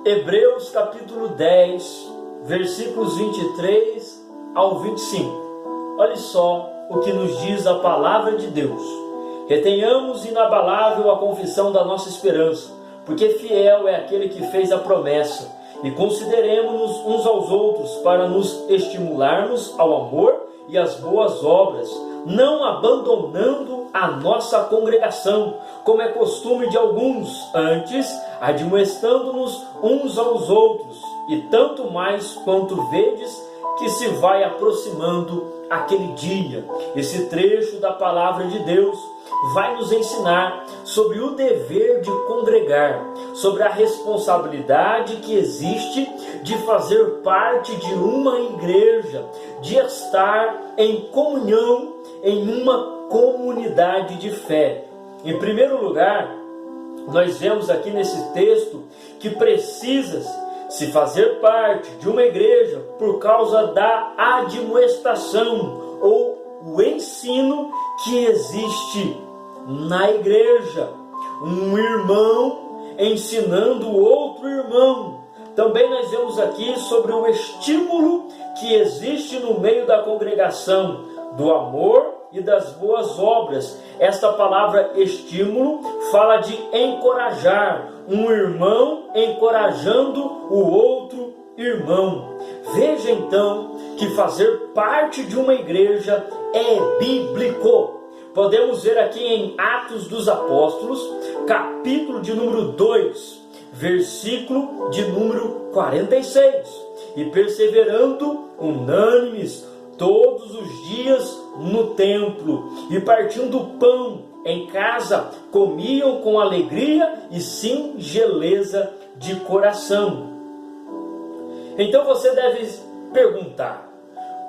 Hebreus capítulo 10, versículos 23 ao 25. Olha só o que nos diz a palavra de Deus. Retenhamos inabalável a confissão da nossa esperança, porque fiel é aquele que fez a promessa. E consideremos-nos uns aos outros para nos estimularmos ao amor e às boas obras, não abandonando a nossa congregação, como é costume de alguns, antes admoestando-nos uns aos outros, e tanto mais quanto vedes que se vai aproximando aquele dia. Esse trecho da palavra de Deus vai nos ensinar sobre o dever de congregar, sobre a responsabilidade que existe de fazer parte de uma igreja, de estar em comunhão em uma comunidade de fé. Em primeiro lugar, nós vemos aqui nesse texto que precisa se fazer parte de uma igreja por causa da admoestação ou o ensino que existe na igreja. Um irmão ensinando outro irmão. Também nós vemos aqui sobre o estímulo que existe no meio da congregação, do amor e das boas obras. Esta palavra estímulo fala de encorajar, um irmão encorajando o outro irmão. Veja então que fazer parte de uma igreja é bíblico. Podemos ver aqui em Atos dos Apóstolos, capítulo de número 2, versículo de número 46. E perseverando unânimes todos os dias no templo, e partindo o pão em casa, comiam com alegria e singeleza de coração. Então você deve perguntar: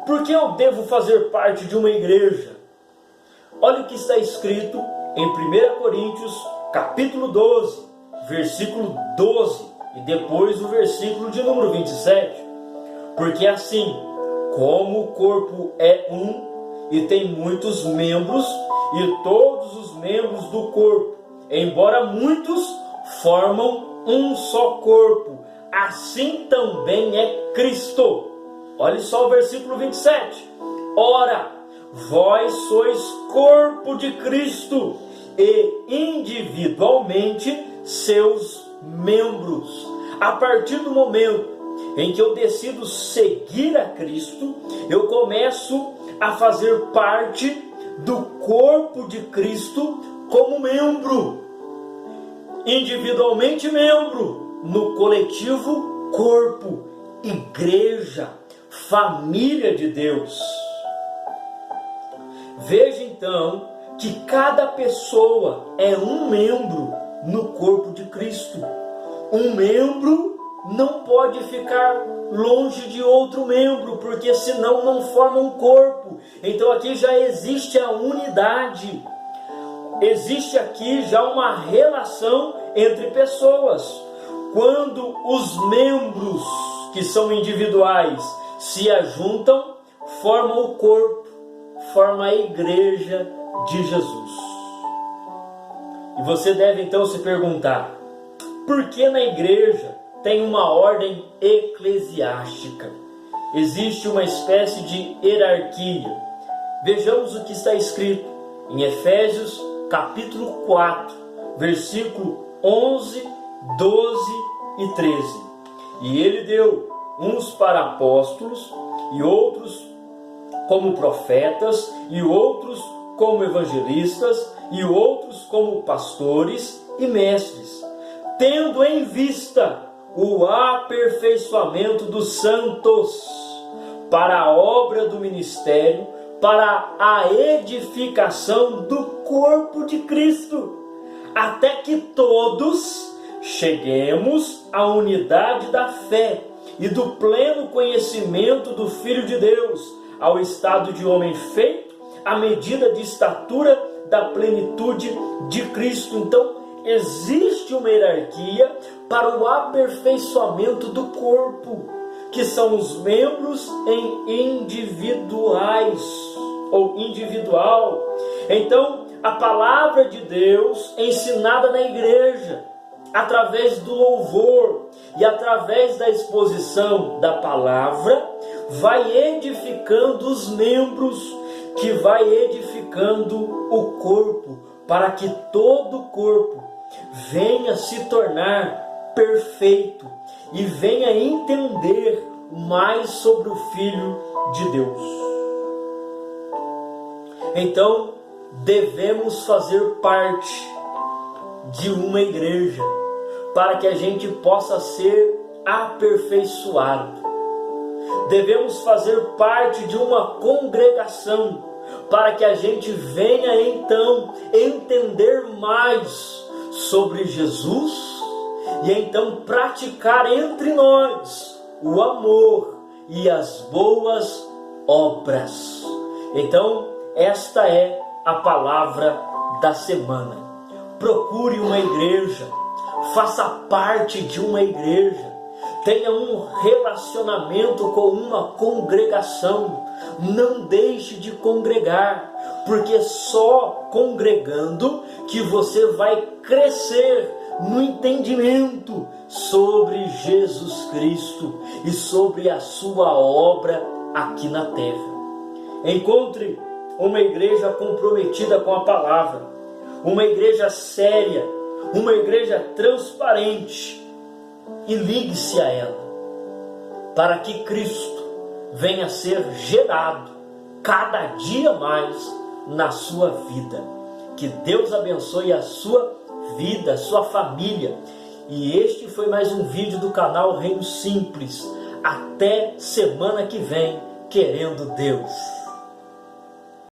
por que eu devo fazer parte de uma igreja? Olha o que está escrito em 1 Coríntios capítulo 12, versículo 12, e depois o versículo de número 27. Porque assim, como o corpo é um e tem muitos membros, e todos os membros do corpo, embora muitos, formam um só corpo, assim também é Cristo. Olha só o versículo 27. Ora, vós sois corpo de Cristo e individualmente seus membros. A partir do momento em que eu decido seguir a Cristo, eu começo a fazer parte do corpo de Cristo como membro, individualmente membro, no coletivo corpo, igreja, família de Deus. Veja então que cada pessoa é um membro no corpo de Cristo. Um membro não pode ficar longe de outro membro, porque senão não forma um corpo. Então aqui já existe a unidade. Existe aqui já uma relação entre pessoas. Quando os membros que são individuais se ajuntam, formam o corpo, forma a igreja de Jesus. E você deve então se perguntar: por que na igreja tem uma ordem eclesiástica? Existe uma espécie de hierarquia. Vejamos o que está escrito em Efésios capítulo 4, versículo 11, 12 e 13. E ele deu uns para apóstolos, e outros como profetas, e outros como evangelistas, e outros como pastores e mestres, tendo em vista o aperfeiçoamento dos santos, para a obra do ministério, para a edificação do corpo de Cristo, até que todos cheguemos à unidade da fé e do pleno conhecimento do Filho de Deus, ao estado de homem feito, à medida de estatura da plenitude de Cristo. Então, existe uma hierarquia para o aperfeiçoamento do corpo, que são os membros em individuais ou individual. Então, a palavra de Deus ensinada na igreja através do louvor e através da exposição da palavra, vai edificando os membros, que vai edificando o corpo, para que todo o corpo venha se tornar perfeito e venha entender mais sobre o Filho de Deus. Então, devemos fazer parte de uma igreja, para que a gente possa ser aperfeiçoado. Devemos fazer parte de uma congregação, para que a gente venha então entender mais sobre Jesus e então praticar entre nós o amor e as boas obras. Então, esta é a palavra da semana. Procure uma igreja, faça parte de uma igreja, tenha um relacionamento com uma congregação, não deixe de congregar, porque só congregando que você vai crescer no entendimento sobre Jesus Cristo e sobre a sua obra aqui na terra. Encontre uma igreja comprometida com a palavra, uma igreja séria, uma igreja transparente, e ligue-se a ela, para que Cristo venha a ser gerado cada dia mais na sua vida. Que Deus abençoe a sua vida, a sua família. E este foi mais um vídeo do canal Reino Simples. Até semana que vem, querendo Deus.